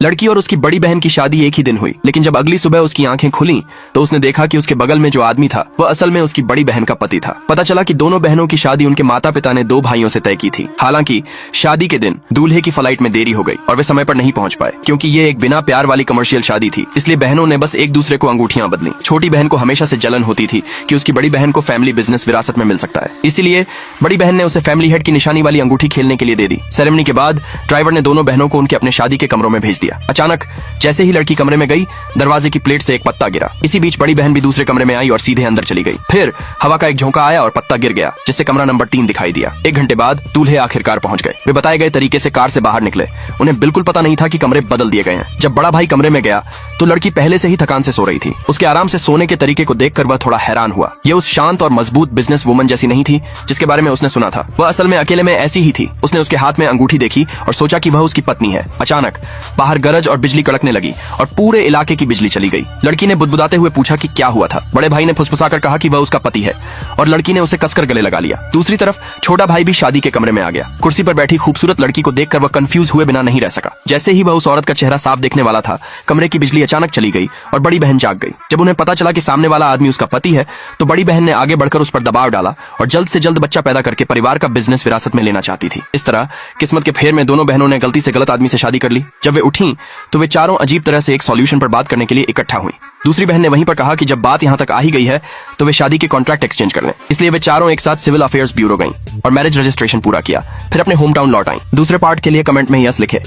लड़की और उसकी बड़ी बहन की शादी एक ही दिन हुई, लेकिन जब अगली सुबह उसकी आंखें खुली तो उसने देखा कि उसके बगल में जो आदमी था वह असल में उसकी बड़ी बहन का पति था। पता चला कि दोनों बहनों की शादी उनके माता पिता ने दो भाइयों से तय की थी। हालांकि शादी के दिन दूल्हे की फ्लाइट में देरी हो गई और वे समय पर नहीं पहुंच पाए, क्योंकि ये एक बिना प्यार वाली कमर्शियल शादी थी। इसलिए बहनों ने बस एक दूसरे को अंगूठियां बदली। छोटी बहन को हमेशा से जलन होती थी कि उसकी बड़ी बहन को फैमिली बिजनेस विरासत में मिल सकता है, इसीलिए बड़ी बहन ने उसे फैमिली हेड की निशानी वाली अंगूठी खेलने के लिए दे दी। सेरेमनी के बाद ड्राइवर ने दोनों बहनों को उनके अपने शादी के कमरों में भेज दिया। अचानक जैसे ही लड़की कमरे में गई, दरवाजे की प्लेट से एक पत्ता गिरा। इसी बीच बड़ी बहन भी दूसरे कमरे में आई और सीधे अंदर चली गई। फिर हवा का एक झोंका आया और पत्ता गिर गया, जिससे कमरा नंबर 3 दिखाई दिया। 1 घंटे बाद दूल्हे आखिरकार पहुंच गए। वे बताए गए तरीके से कार से बाहर निकले। उन्हें बिल्कुल पता नहीं था कि कमरे बदल दिए गए हैं। जब बड़ा भाई कमरे में गया तो लड़की पहले से ही थकान से सो रही थी। उसके आराम से सोने के तरीके को देखकर वह थोड़ा हैरान हुआ। यह उस शांत और मजबूत बिजनेस वुमन जैसी नहीं थी जिसके बारे में उसने सुना था। वह असल में अकेले में ऐसी ही थी। उसने उसके हाथ में अंगूठी देखी और सोचा कि वह उसकी पत्नी है। अचानक बाहर गरज और बिजली कड़कने लगी और पूरे इलाके की बिजली चली गई। लड़की ने बुदबुदाते हुए पूछा कि क्या हुआ था। बड़े भाई ने फुसफुसाकर कहा कि वह उसका पति है और लड़की ने उसे कसकर गले लगा लिया। दूसरी तरफ छोटा भाई भी शादी के कमरे में आ गया। कुर्सी पर बैठी खूबसूरत लड़की को देखकर वह कंफ्यूज हुए बिना नहीं रह सका। जैसे ही वह उस औरत का चेहरा साफ देखने वाला था, कमरे की बिजली अचानक चली गई और बड़ी बहन जाग गई। जब उन्हें पता चला कि सामने वाला आदमी उसका पति है, तो बड़ी बहन ने आगे बढ़कर उस पर दबाव डाला और जल्द से जल्द बच्चा पैदा करके परिवार का बिजनेस विरासत में लेना चाहती थी। इस तरह किस्मत के फेर में दोनों बहनों ने गलती से गलत आदमी से शादी कर ली। जब वे उठी तो वे चारों अजीब तरह से एक सॉल्यूशन पर बात करने के लिए इकट्ठा हुई। दूसरी बहन ने वहीं पर कहा कि जब बात यहाँ तक आ ही गई है तो वे शादी के कॉन्ट्रैक्ट एक्सचेंज कर लें। इसलिए वे चारों एक साथ सिविल अफेयर्स ब्यूरो गईं और मैरिज रजिस्ट्रेशन पूरा किया। फिर अपने होम टाउन लौट आईं। दूसरे पार्ट के लिए कमेंट में यस लिखे।